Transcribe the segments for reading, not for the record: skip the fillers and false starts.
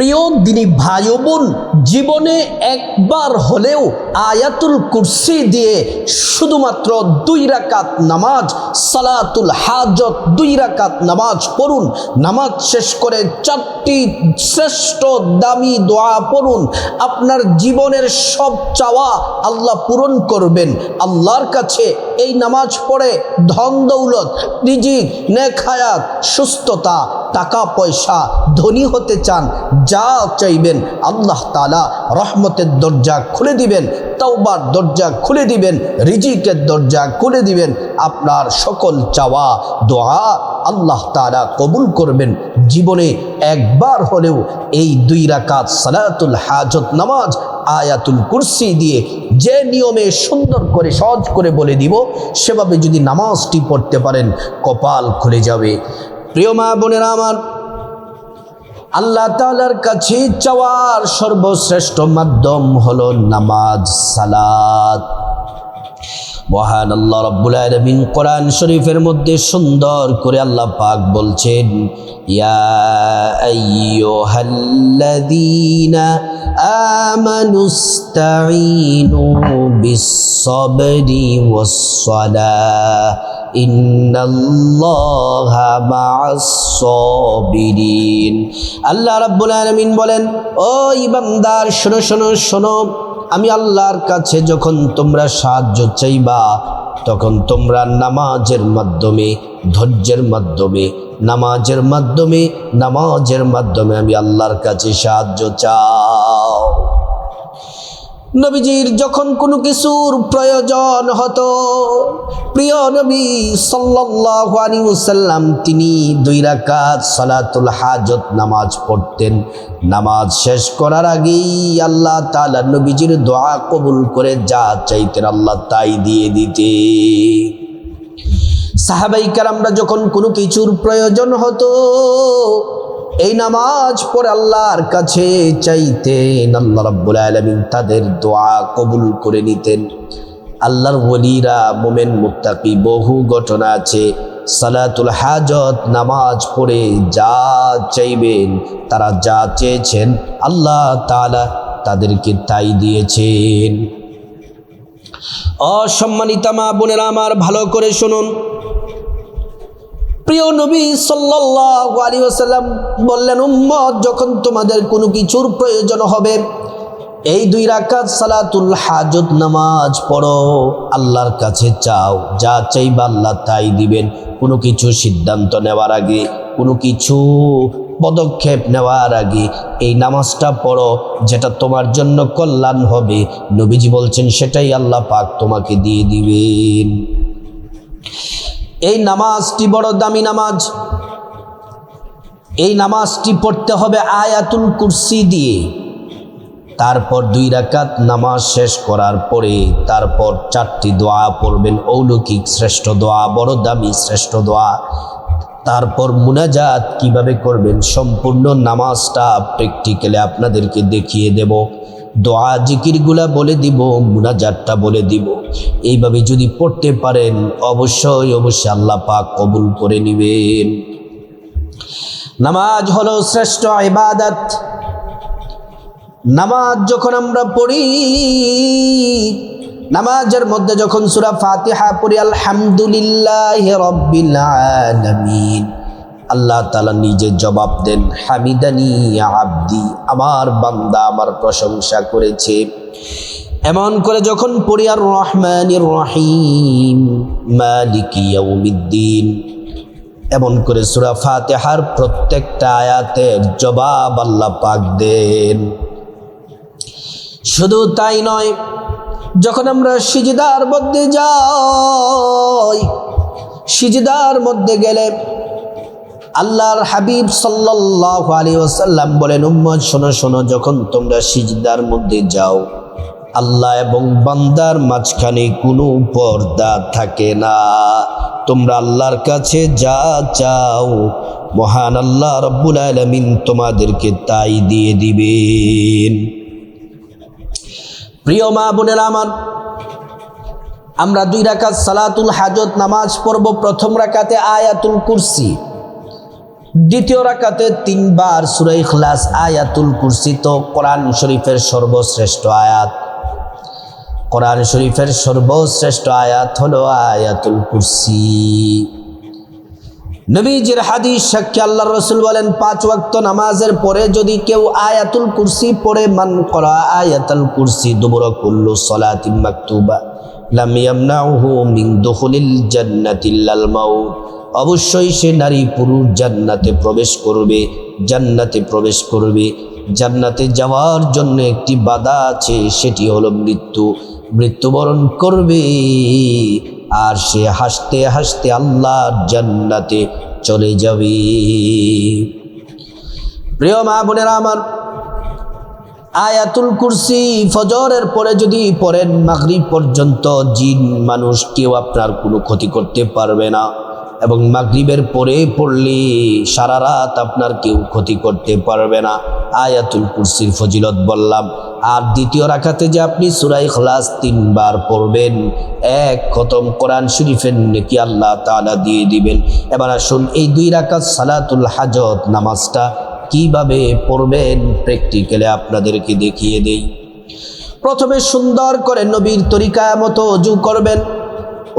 প্রিয় দিনী ভাই বোন, জীবনে একবার হলেও আয়াতুল কুরসি দিয়ে শুধুমাত্র 2 রাকাত নামাজ, সালাতুল হাজত 2 রাকাত নামাজ পড়ুন। নামাজ শেষ করে 4টি শ্রেষ্ঠ দামি দোয়া পড়ুন। আপনার জীবনের সব চাওয়া আল্লাহ পূরণ করবেন। আল্লাহর কাছে এই নামাজ পড়ে ধন দৌলত, রিজিক, নেক হায়াত, সুস্থতা, টাকা পয়সা, ধনী হতে চান, যা চাইবেন আল্লাহ তাআলা রহমতের দরজা খুলে দিবেন, তওবার দরজা খুলে দিবেন, রিজিকের দরজা খুলে দিবেন। আপনার সকল চাওয়া দোয়া আল্লাহ তাআলা কবুল করবেন। জীবনে একবার হলেও এই 2 রাকাত সালাতুল হাজত নামাজ আয়াতুল কুরসি দিয়ে যে নিয়মে সুন্দর করে সহজ করে বলে দিব, সেভাবে যদি নামাজটি পড়তে পারেন কপাল খুলে যাবে। প্রিয় মা বোনেরা আমার, আল্লাহ তাআলার কাছে চাওয়ার সর্বশ্রেষ্ঠ মাধ্যম হলো নামাজ, সালাত। মহান আল্লাহ রাব্বুল আলামিন কোরআন শরীফের মধ্যে সুন্দর করে আল্লাহ পাক বলছেন, ইয়া আইয়ুহাল্লাযীনা আমানুস্তাঈনু বিস-সাবরি ওয়াস-সালাহ ইন্নাল্লাহা মা'আস-সাবিরিন। আল্লাহ রাব্বুল আলামিন বলেন, ও ইমানদার, শোনো শোনো শোনো, আমি আল্লাহর কাছে যখন তোমরা সাহায্য চাইবা, তখন তোমরা নামাজের মাধ্যমে, ধৈর্যের মাধ্যমে, নামাজের মাধ্যমে আমি আল্লাহর কাছে সাহায্য চাও। নবীজির যখন কোনো কিছুর প্রয়োজন হতো, প্রিয় নবী সাল্লাল্লাহু আলাইহি ওয়াসাল্লাম তিনি 2 রাকাত সালাতুল হাজত নামাজ পড়তেন। নামাজ শেষ করার আগেই আল্লাহ তাআলা নবীজির দোয়া কবুল করে যা চাইতেন আল্লাহ তাই দিয়ে দিতেন। সাহাবাই কেরামরা যখন কোনো কিছুর প্রয়োজন হতো, এই নামাজ পড়ে আল্লাহর কাছে চাইতেন, আল্লাহ রাব্বুল আলামিন তাদের দোয়া কবুল করে নিতেন। আল্লাহর ওলিরা, মুমিন মুত্তাকি, বহু ঘটনা আছে, সালাতুল হাজত নামাজ পড়ে যা চাইবেন, তারা যা চেয়েছেন আল্লাহ তাআলা তাদেরকে তাই দিয়েছেন। অসম্মানিতা মা বোনেরা আমার, ভালো করে শুনুন। প্রিয় নবী সাল্লাল্লাহু আলাইহি ওয়াসাল্লাম বললেন, উম্মত, যখন তোমাদের কোনো কিছুর প্রয়োজন হবে, এই 2 রাকাত সালাতুল হাজত নামাজ পড়ো, আল্লাহর কাছে চাও, যা চাইবা আল্লাহ তাই দিবেন। কোনো কিছু সিদ্ধান্ত নেওয়ার আগে, কোনো কিছু পদক্ষেপ নেওয়ার আগে এই নামাজটা পড়ো, যেটা তোমার জন্য কল্যাণ হবে। নবীজি বলছেন সেটাই আল্লাহ পাক তোমাকে দিয়ে দিবেন। এই নামাজটি বড় দামি নামাজ। এই নামাজটি পড়তে হবে আয়াতুল কুরসি দিয়ে। তারপর 2 রাকাত নামাজ শেষ করার পরে তারপর 4টি দোয়া পড়বেন, অলৌকিক শ্রেষ্ঠ দোয়া, বড় দামি শ্রেষ্ঠ দোয়া। তারপর মুনাজাত কিভাবে করবেন সম্পূর্ণ নামাজটা প্র্যাকটিক্যালি আপনাদেরকে দেখিয়ে দেব। দোয়া জিকিরগুলা বলে দিব, মুনাজাতটা বলে দিব। এইভাবে যদি পড়তে পারেন অবশ্যই অবশ্যই আল্লাহ পাক কবুল করে নেবেন। নামাজ হলো শ্রেষ্ঠ ইবাদত। নামাজ যখন আমরা পড়ি, নামাজের মধ্যে যখন সূরা ফাতিহা পড়ি, আলহামদুলিল্লাহি রাব্বিল আলামিন, আল্লাহ তাআলা নিজে জবাব দেন, হামিদানি আব্দি, আমার বান্দা আমার প্রশংসা করেছে। এমন করে যখন পড়ি আর রহমানির রহিম মালিকি ইয়াউমিদ্দিন, এমন করে সূরা ফাতিহার প্রত্যেকটা আয়াতের জবাব আল্লাহ পাক দেন। শুধু তাই নয়, যখন আমরা সিজদার মধ্যে যাই, সিজদার মধ্যে গেলে আল্লাহর হাবিব সাল্লাল্লাহু আলাইহি ওয়াসাল্লাম বলেন, উম্মত শোনো শোনো, যখন তোমরা সিজদার মধ্যে যাও, আল্লাহ এবং বান্দার মাঝখানে কোনো পর্দা থাকে না। তোমরা আল্লাহর কাছে যা চাও মহান আল্লাহ রাব্বুল আলামিন তোমাদেরকে তাই দিয়ে দিবেন। প্রিয় মা বোনেরা আমার, আমরা 2 রাকাত সালাতুল হাজত নামাজ পড়ব। প্রথম রাকাতে আয়াতুল কুরসি, দ্বিতীয় রাকাতে 3 বার সূরা ইখলাস আয়াতুল কুরসি তো কোরআন শরীফের সর্বশ্রেষ্ঠ আয়াত। কোরআন শরীফের সর্বশ্রেষ্ঠ আয়াত হলো আয়াতুল কুরসি। নবীজির হাদিস সাক্ষী আল্লাহর রাসূল বলেন 5 ওয়াক্ত নামাজের পরে যদি কেউ আয়াতুল কুরসি পড়ে, মান করা আয়াতুল কুরসি দুবুরা কুল্লু সালাতিন মাকতুবা লাম ইয়ামনাউহু মিন দুখুলিল জান্নাতি ইল্লাল মাউত, অবশ্যই সে নারী পুরুষ জান্নাতে প্রবেশ করবে, জান্নাতে প্রবেশ করবে। জান্নাতে যাওয়ার জন্য একটি বাধা আছে, সেটি হলো মৃত্যু। মৃত্যুবরণ করবে আর সে হাসতে হাসতে আল্লাহর জান্নাতে চলে যাবে। প্রিয় মা বোনেরা আমার, আয়াতুল কুরসি ফজরের পরে যদি পড়েন মাগরিব পর্যন্ত জিন মানুষ কেউ আপনার কোনো ক্ষতি করতে পারবে না, এবং মাগরিবের পরে পড়লে সারা রাত আপনার কেউ ক্ষতি করতে পারবে না। আয়াতুল কুরসির ফজিলত বললাম। আর দ্বিতীয় রাকাতে যে আপনি সূরা ইখলাস 3 বার পড়বেন, 1 খতম কোরআন শরীফের নেকি আল্লাহ তাআলা দিয়ে দিবেন। এবার আসুন এই 2 রাকাত সালাতুল হাজত নামাজটা কিভাবে পড়বেন প্র্যাকটিক্যালি আপনাদেরকে দেখিয়ে দেই। প্রথমে সুন্দর করে নবীর তরিকা মতো ওযু করবেন।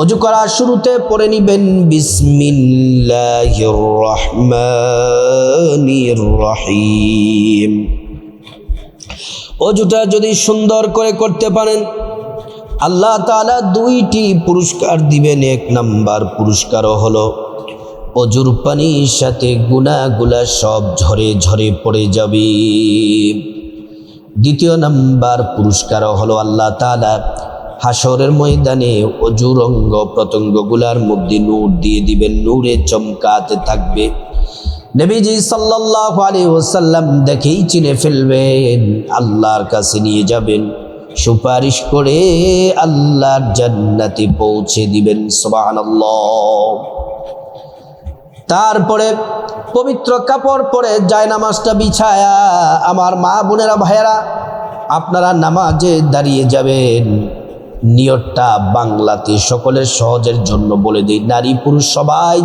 ওযু করার শুরুতে পড়ে নিবেন বিসমিল্লাহির রহমানির রহিম। ওযুটা যদি সুন্দর করে করতে পারেন, আল্লাহ তাআলা 2টি পুরস্কার দিবেন। 1 নাম্বার পুরস্কার হলো ওযুর পানির সাথে গুনাহগুলা সব ঝরে ঝরে পড়ে যাবে। দ্বিতীয় নাম্বার পুরস্কার হলো আল্লাহ তাআলা হাসরের ময়দানে ওযুর অঙ্গ প্রত্যঙ্গগুলার মধ্যে নূর দিয়ে দিবেন, নূরে চমকাতে থাকবে। নবীজি সাল্লাল্লাহু আলাইহি ওয়াসাল্লাম দেখেই চিনে ফেলবেন, আল্লাহর কাছে নিয়ে যাবেন, সুপারিশ করে আল্লাহর জান্নাতে পৌঁছে দিবেন। সুবহানাল্লাহ। তারপরে পবিত্র কাপড় পরে জায়নামাজটা বিছায়া আমার মা বোনেরা ভাইয়েরা আপনারা নামাজে দাঁড়িয়ে যাবেন। নিয়তটা বাংলাতে সকলের সহজের জন্য বলে দেই, নারী পুরুষ সবাই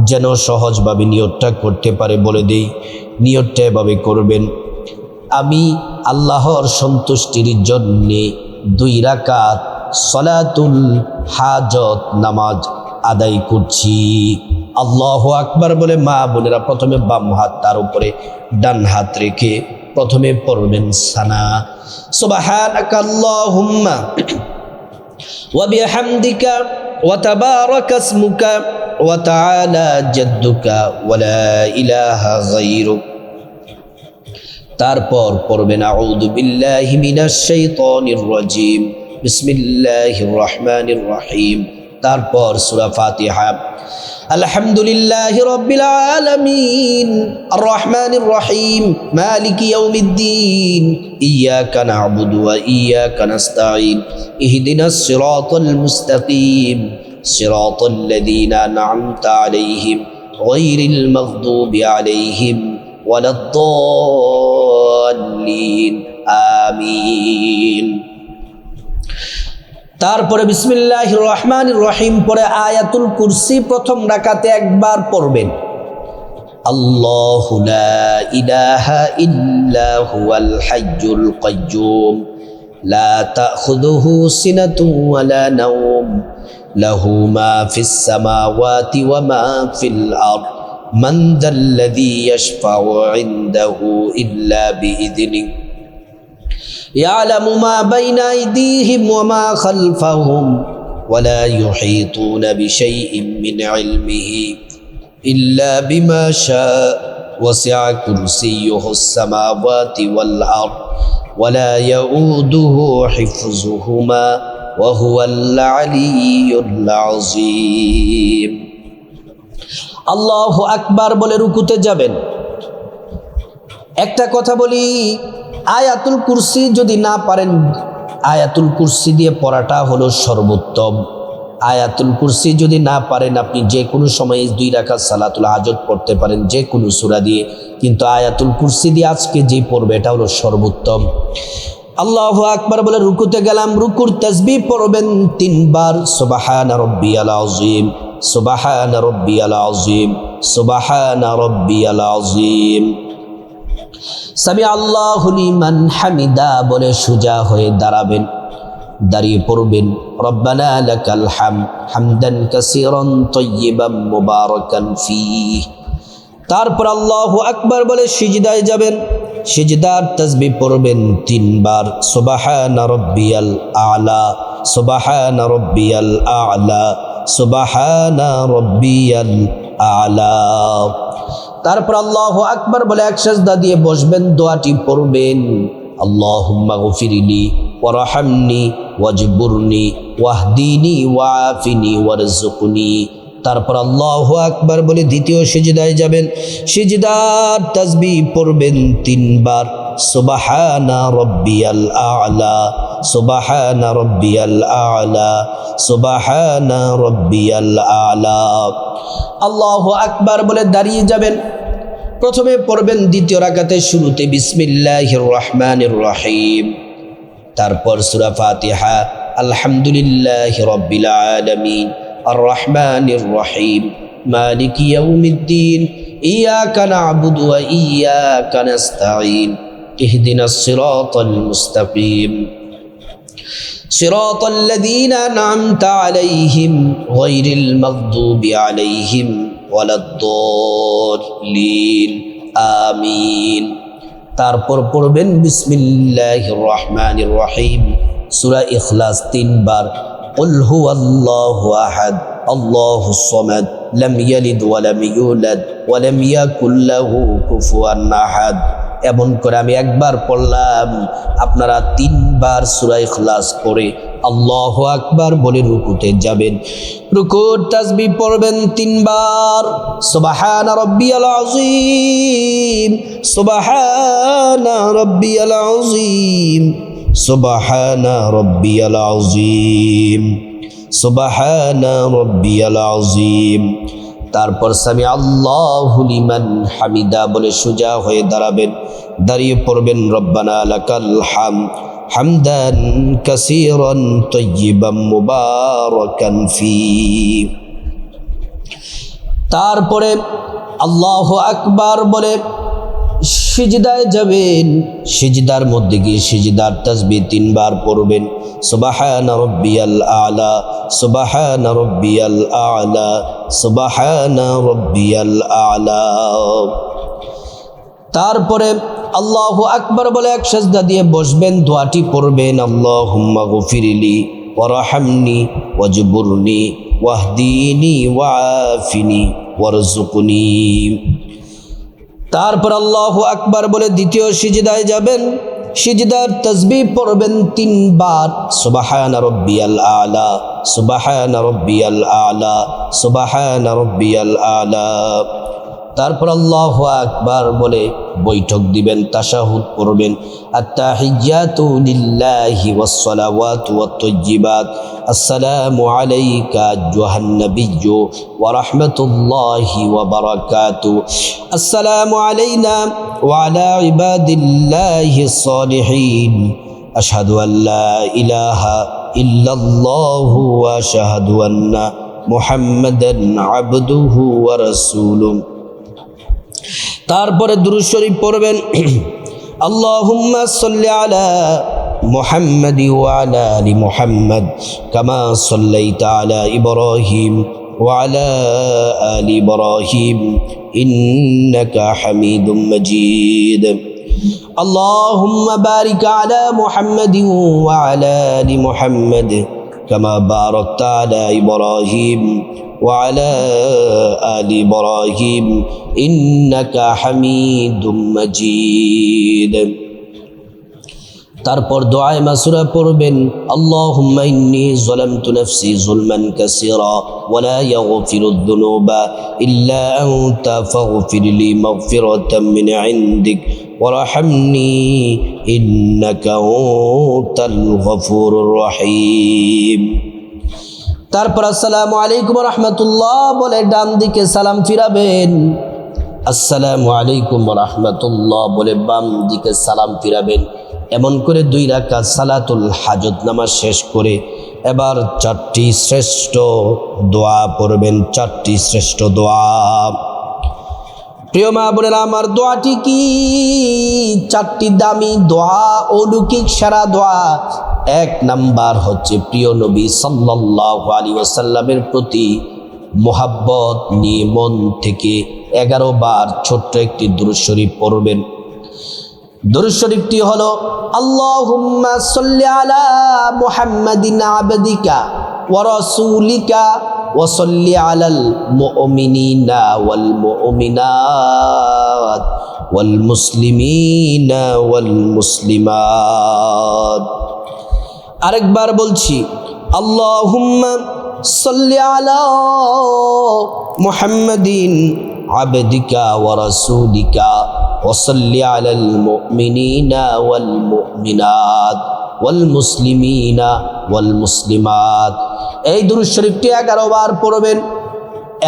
যেন সহজভাবে নিয়তটা করতে পারে বলে দেই। নিয়তটা এভাবে করবেন, আমি আল্লাহর সন্তুষ্টির জন্যে 2 রাকাত সালাতুল হাজত নামাজ আদায় করছি। আল্লাহু আকবার বলে মা বোনেরা প্রথমে বাম হাত তার উপরে ডান হাত রেখে প্রথমে পড়বেন সানা, সুবহানাকা আল্লাহুম্মা ওয়া বিহামদিকা ওয়া তাবারাকা ইসমুকা ওয়া তাআলা জাদ্দুকা ওয়া লা ইলাহা গায়রুক। তারপর পড়বেন আউযু বিল্লাহি মিনাশ শাইতানির রাজীম, বিসমিল্লাহির রহমানির রহিম। তারপর সূরা ফাতিহা। আলহামদুলিল্লাহি রাব্বিল আলামিন আর রহমানির রহিম মালিকি ইয়াউমিদ্দিন ইয়্যাকা না'বুদু ওয়া ইয়্যাকা নাস্তাঈন ইহদিনাস সিরাতাল মুস্তাকিম সিরাতাল লাযীনা আন'আমতা আলাইহিম গায়রিল মাগদুবি আলাইহিম ওয়ালাদ-দাল্লিন আমিন। তারপরে বিসমিল্লাহির রহমানির রহিম পরে আয়াতুল কুরসি প্রথম রাকাতে 1 বার পড়বেন। আল্লাহু লা ইলাহা ইল্লা হুয়াল হাইয়্যুল কাইয়্যুম লা তাখুযুহু সিনাতুন ওয়া লা নাওম লাহু মা ফিস সামাওয়াতি ওয়া মা ফিল আরদ মান যাল্লাযী ইয়াশফাউ ইনদাহু ইল্লা বিইذনিহি يعلم ما بين أيديهم وما خلفهم ولا يحيطون بشيء من علمه إلا بما شاء وسع كرسيه السماوات والأرض ولا يؤوده حفظهما وهو العلي العظيم। আল্লাহু আকবার বলে রুকুতে যাবেন। একটা কথা বলি, আয়াতুল কুরসি যদি না পারেন, আয়াতুল কুরসি দিয়ে পড়াটা হলো সর্বোত্তম। আয়াতুল কুরসি যদি না পারেন, আপনি যে কোনো সময়ে 2 রাকাত সালাতুল হাজত পড়তে পারেন যে কোনো সূরা দিয়ে, কিন্তু আয়াতুল কুরসি দিয়ে আজকে যে পড়বে এটা হলো সর্বোত্তম। আল্লাহু আকবার বলে রুকুতে গেলাম। রুকুর তাসবিহ পড়বেন 3 বার, সুবহান রাব্বিয়াল আযীম, সুবহান রাব্বিয়াল আযীম, সুবহানা রাব্বিয়াল আযীম। সামি আল্লাহু লিমান হামিদা বলে সোজা হয়ে দাঁড়াবেন, দাঁড়িয়ে পড়বেন রব্বানা লাকাল হামদান কাসীরান তাইয়্যিবান মুবারাকান ফীহ। তারপর আল্লাহু আকবার বলে সিজদায় যাবেন, সিজদার তাসবিহ পড়বেন 3 বার, সুবহানা রাব্বিয়াল আ'লা, সুবহানা রাব্বিয়াল আ'লা, সুবহানা রাব্বিয়াল আ'লা। তারপর আল্লাহু আকবার বলে এক সিজদা দিয়ে বসবেন, দোয়াটি পড়বেন আল্লাহুম্মা গফিরলি ওয়ারহামনি ওয়াজবুরনি ওয়াহদিনি ওয়াআফিনি ওয়ারযুকনি। তারপর আল্লাহু আকবার বলে দ্বিতীয় সিজদায় যাবেন, সিজদার তাসবিহ পড়বেন 3 বার, সুবহানা রাব্বিয়াল আ'লা, সুবহানা রাব্বিয়াল আ'লা, সুবহানা রাব্বিয়াল আ'লা। আল্লাহু আকবার বলে দাঁড়িয়ে যাবেন, প্রথমে পড়বেন দ্বিতীয় রাকাতের শুরুতে বিসমিল্লাহির রহমানির রহিম, তারপর সূরা ফাতিহা, আলহামদুলিল্লাহি রাব্বিল আলামিন আর রহমানির রহিম মালিকি ইয়াউমিদ্দিন ইয়াকা না'বুদু ওয়া ইয়াকা নাস্তাঈন ইহদিনাস সিরাতাল মুস্তাকিম সিরাতাল লাযীনা আন'আমতা আলাইহিম গায়রিল মাগদুবি আলাইহিম ওয়ালাদ-দাল্লিন আমিন। তারপর পড়বেন বিসমিল্লাহির রহমানির রহিম, সূরা ইখলাস 3 বার, কুল হুয়াল্লাহু আহাদ আল্লাহুস সামাদ লাম ইয়ালিদ ওয়া লাম ইউলাদ ওয়া লাম ইয়াকুল লাহু কুফুয়ান আহাদ। এমন করে আমি একবার পড়লাম, আপনারা 3 বার সূরা ইখলাস পড়ে আল্লাহু আকবার বলে রুকুতে যাবেন, রুকুর তাসবিহ পড়বেন 3 বার, সুবহানা রাব্বিয়াল আযীম, সুবহানা রাব্বিয়াল আযীম, সুবহানা রাব্বিয়াল আযীম, সুবহানা রাব্বিয়াল আযীম। তারপর সামি আল্লাহু লিমান হামিদা বলে সোজা হয়ে দাঁড়াবেন, দাঁড়িয়ে পড়বেন রব্বানা লাকাল হামদান কাসীরান তাইয়্যিবান মুবারাকান ফীহ। তারপরে আল্লাহু আকবার বলে সিজদায় যাবেন, সিজদার মধ্যে গিয়ে সিজদার তাসবিহ 3 বার পড়বেন, সুবহানা রাব্বিয়াল আ'লা, সুবহানা রাব্বিয়াল আ'লা, সুবহানা রাব্বিয়াল আ'লা। তারপরে আল্লাহু আকবার বলে এক সিজদা দিয়ে বসবেন, দোয়াটি পড়বেন আল্লাহুম্মা গফিরলি ওয়ারহামনি ওয়াজবুরনি ওয়াহদিনি ওয়াআফিনি ওয়ারযুকনি। তারপর আল্লাহু আকবার বলে দ্বিতীয় সিজদায় যাবেন, সিজদার তাসবিহ পড়বেন 3 বার, সুবহানা রাব্বিয়াল আ'লা, সুবহানা রাব্বিয়াল আ'লা, সুবহানা রাব্বিয়াল আ'লা। তারপর আল্লাহু আকবার বলে বৈঠক দিবেন, তাশাহুদ পড়বেন, আত-তাহিয়্যাতু লিল্লাহি ওয়াস-সালাওয়াতু ওয়াত-তাইয়্যিবাত, আসসালামু আলাইকা আইয়ুহান নাবিয়্যু ওয়া রাহমাতুল্লাহি ওয়া বারাকাতুহু, আসসালামু আলাইনা ওয়া আলা ইবাদিল্লাহিস সালিহিন, আশহাদু আল লা ইলাহা ইল্লাল্লাহু ওয়া আশহাদু আন্না মুহাম্মাদান আবদুহু ওয়া রাসূলুহু। তারপরে দুরূদ শরীফ পড়বেন, আল্লাহুম্মা সাল্লি আলা মুহাম্মাদি ওয়া আলা আলি মুহাম্মাদ কামা সাল্লাইতা আলা ইব্রাহিম ওয়া আলা আলি ইব্রাহিম ইন্নাকা হামিদুম মাজিদ। আল্লাহুম্মা বারিক আলা মুহাম্মাদি ওয়া আলা আলি মুহাম্মাদ কামা বারাকতা আলা ইব্রাহিম وعلى آل إبراهيم إنك حميد مجيد। তারপর দোয়ায়ে মাসুরা পড়বেন, আল্লাহুম্মা ইন্নী যালামতু নাফসি যুলমান কাসীরা ওয়া লা ইয়াগফিরুদ যুনুবা ইল্লা আনতা ফাগফিরলি মাগফিরাতাম মিন ইনদিক ওয়ারহামনি ইন্নাকা আনতাল গফুরুর রহিম। তারপর আসসালামু আলাইকুম ওয়া রাহমাতুল্লাহ বলে ডান দিকে সালাম ফিরাবেন, আসসালামু আলাইকুম ওয়া রাহমাতুল্লাহ বলে বাম দিকে সালাম ফিরাবেন। এমন করে 2 রাকাত সালাতুল হাজত নামাজ শেষ করে এবার 4টি শ্রেষ্ঠ দোয়া পড়বেন, 4টি শ্রেষ্ঠ দোয়া। প্রিয় মা বোনেরা আমার, দোয়াটি কি? চারটি দামি দোয়া, অলৌকিক সেরা দোয়া। এক নাম্বার হচ্ছে প্রিয় নবী সাল্লাল্লাহু আলাইহি ওয়াসাল্লামের প্রতি মোহাব্বত নিয়ে মন থেকে 11 বার ছোট্ট একটি দুরূদ শরীফ পড়বেন। দুরূদ শরীফটি হলো আল্লাহুম্মা সাল্লি আলা মুহাম্মাদিন আবদিকা ওয়া রাসূলিকা ওয়া সাল্লি আলাল মুমিনিনা ওয়াল মুমিনাত ওয়াল মুসলিমিনা ওয়াল মুসলিমাত। আরেকবার বলছি, আল্লাহুম্মা সাল্লি আলা মুহাম্মাদিন আবদিকা ওয়া রাসূলিকা ওয়া সাল্লি আলাল মুমিনিনা ওয়াল মুমিনাত ওয়াল মুসলিমিনা ওয়াল মুসলিমাত। এই দুরূদ শরীফটি 11 বার পড়বেন।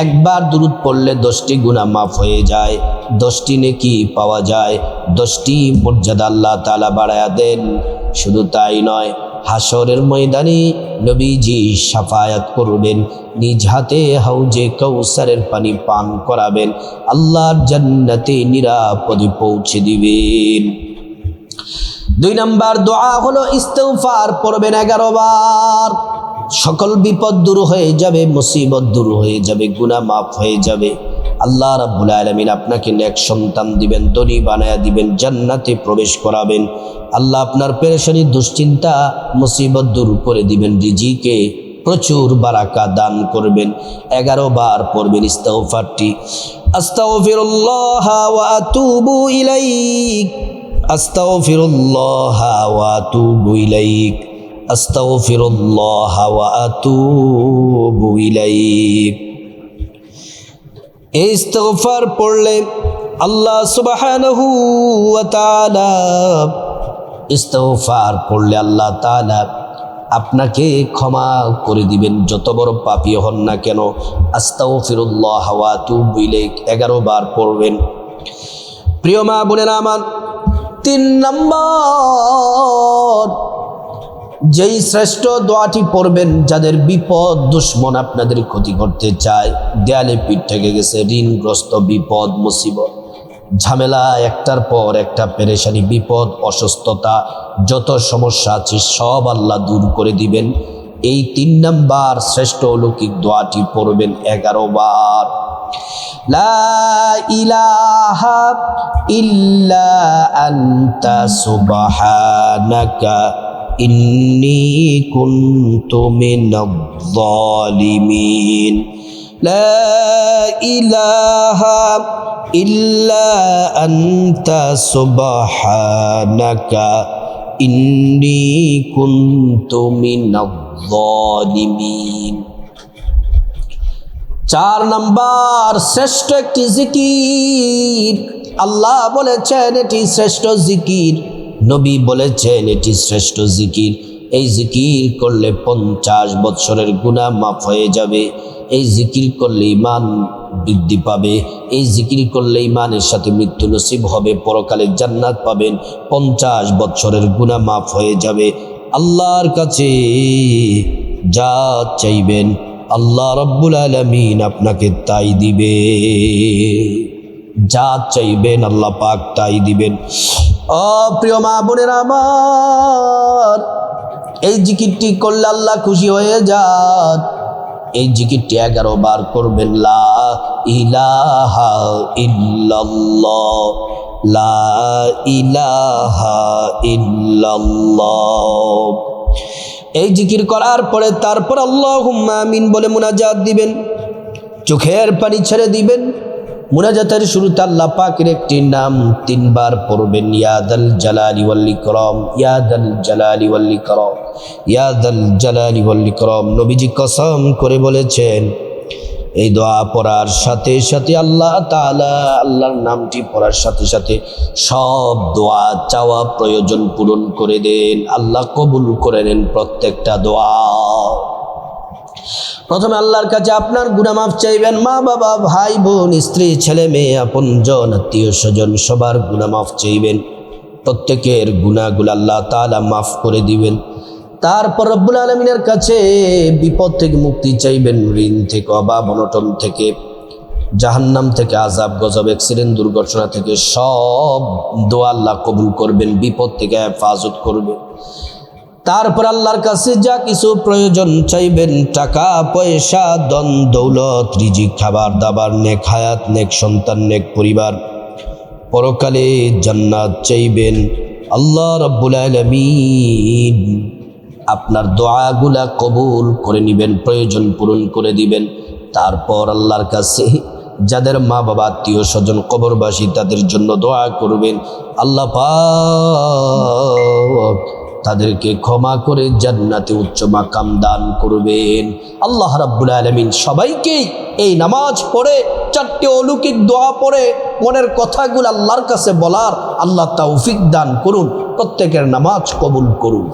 একবার দুরূদ পড়লে 10টি গুনাহ মাফ হয়ে যায়, 10টি নেকি পাওয়া যায়, 10টি মর্যাদা আল্লাহ তাআলা বাড়ায়া দেন। শুধু তাই নয়, হাসরের ময়দানে নবীজি শাফায়াত করবেন, নিজ হাতে হাউজে কাউসারের পানি পান করাবেন, আল্লাহর জান্নাতে নিরাপদে পৌঁছে দিবেন। 2 নাম্বার দোয়া হলো ইস্তিগফার পড়বেন 11 বার। সকল বিপদ দূর হয়ে যাবে, মুসিবত দূর হয়ে যাবে, গুনাহ মাফ হয়ে যাবে। আল্লাহ রাব্বুল আলামিন আপনাকে নেক সন্তান দিবেন, ধনী বানায়া দিবেন, জান্নাতে প্রবেশ করাবেন। আল্লাহ আপনার পেরেশানি, দুশ্চিন্তা, মুসিবত দূর করে দিবেন, রিজিকে প্রচুর বারাকা দান করবেন। 11 বার পড়বেন ইস্তিগফারটি। আস্তাগফিরুল্লাহ ওয়া আতুবু ইলাইক, আস্তাগফিরুল্লাহ ওয়া আতুবু ইলাইক, আস্তাগফিরুল্লাহ ওয়া আতুবু ইলাইক। এই ইস্তিগফার পড়লে আল্লাহ সুবহানাহু ওয়া তাআলা, ইস্তিগফার পড়লে আল্লাহ তাআলা আপনাকে ক্ষমা করে দিবেন, যত বড় পাপী হন না কেন। আস্তাগফিরুল্লাহ ওয়া আতুবু ইলাইক 11 বার পড়বেন। প্রিয় মা বোনেরা আমার, 3 নম্বর যেই শ্রেষ্ঠ দোয়াটি পড়বেন, যাদের বিপদ, দুশ্মন আপনাদের ক্ষতি করতে চায়, দেয়ালে পিঠ থেকে গেছে, ঋণগ্রস্ত, বিপদ, মুসিবত, ঝামেলা, একটার পর একটা পেরেশানি, বিপদ, অসুস্থতা, যত সমস্যা আছে সব আল্লাহ দূর করে দিবেন। এই 3 নাম্বার শ্রেষ্ঠ অলৌকিক দোয়াটি পড়বেন 11 বার। লা ইলাহা ইল্লা আনতা সুবহানাকা ইন্নী কুনতু মিনাজ জালিমিন। লা ইলাহা ইল্লা আনতা সুবহানাকা ইন্নী কুনতু মিনাজ জালিমিন। 4 নাম্বার শ্রেষ্ঠ একটি জিকির। আল্লাহ বলেছেন এটি শ্রেষ্ঠ জিকির, নবী বলেছেন এটি শ্রেষ্ঠ জিকির। এই জিকির করলে 50 বছরের গুনাহ মাফ হয়ে যাবে। এই জিকির করলে ঈমান বৃদ্ধি পাবে। এই জিকির করলে ঈমানের সাথে মৃত্যু নসিব হবে, পরকালে জান্নাত পাবেন, 50 বছরের গুনাহ মাফ হয়ে যাবে। আল্লাহর কাছে যা চাইবেন আল্লাহ রাব্বুল আলামিন আপনাকে তাই দিবে। যা চাইবেন আল্লাহ পাক তাই দিবেন। ও প্রিয় মা বোনেরা আমার, এই জিকিরটি করলে আল্লাহ খুশি হয়ে যান। এই জিকিরটি 11 বার করবেন। লা ইলাহা ইল্লাল্লাহ, লা ইলাহা ইল্লাল্লাহ। এই জিকির করার পরে তারপর আল্লাহুম্মা আমিন বলে মুনাজাত দিবেন, চোখের পানি ছেড়ে দিবেন। মুনাজাতের শুরুতে আল্লাহ পাকের একটি নাম 3 বার পড়বেন, ইয়া দাল জালালি ওয়াল ইকরাম, ইয়া দাল জালালি ওয়াল ইকরাম, ইয়া দাল জালালি ওয়াল ইকরাম। নবীজি কসম করে বলেছেন, এই দোয়া পড়ার সাথে সাথে আল্লাহ তাআলা, আল্লাহর নামটি পড়ার সাথে সাথে সব দোয়া, চাওয়া, প্রয়োজন পূরণ করে দেন। আল্লাহ কবুল করে নেন প্রত্যেকটা দোয়া। প্রথমে আল্লাহর কাছে আপনার গুনাহ মাফ চাইবেন। মা বাবা, ভাই বোন, স্ত্রী, ছেলে মেয়ে, আপনজন, আত্মীয় স্বজন সবার গুনাহ মাফ চাইবেন। প্রত্যেকের গুনাহগুলো আল্লাহ তাআলা মাফ করে দিবেন। তারপর রব্বুল আলামিনের কাছে বিপদ থেকে মুক্তি চাইবেন, ঋণ থেকে, অভাব অনটন থেকে। জাহান্নাম থেকে, আযাব গজব, অ্যাক্সিডেন্ট দুর্ঘটনা থেকে সব দোয়া আল্লাহ কবুল করবেন, বিপদ থেকে হেফাজত করবেন। তারপর আল্লাহর কাছে যা কিছু প্রয়োজন চাইবেন, টাকা পয়সা, ধন দৌলত, রিজিক, খাবার দাবার, নেক হায়াত, নেক সন্তান, নেক পরিবার, পরকালে জান্নাত চাইবেন। আল্লাহ রাব্বুল আলামিন আপনার দোয়াগুলা কবুল করে নেবেন, প্রয়োজন পূরণ করে দিবেন। তারপর আল্লাহর কাছে যাদের মা বাবা, আত্মীয় স্বজন কবরবাসী, তাদের জন্য দোয়া করবেন। আল্লাহ পাক তাদেরকে ক্ষমা করে জান্নাতে উচ্চ মাকাম দান করবেন। আল্লাহ রাব্বুল আলামিন সবাইকেই এই নামাজ পড়ে, চারটি অলৌকিক দোয়া পড়ে মনের কথাগুলো আল্লাহর কাছে বলার আল্লাহ তৌফিক দান করুন। প্রত্যেকের নামাজ কবুল করুন।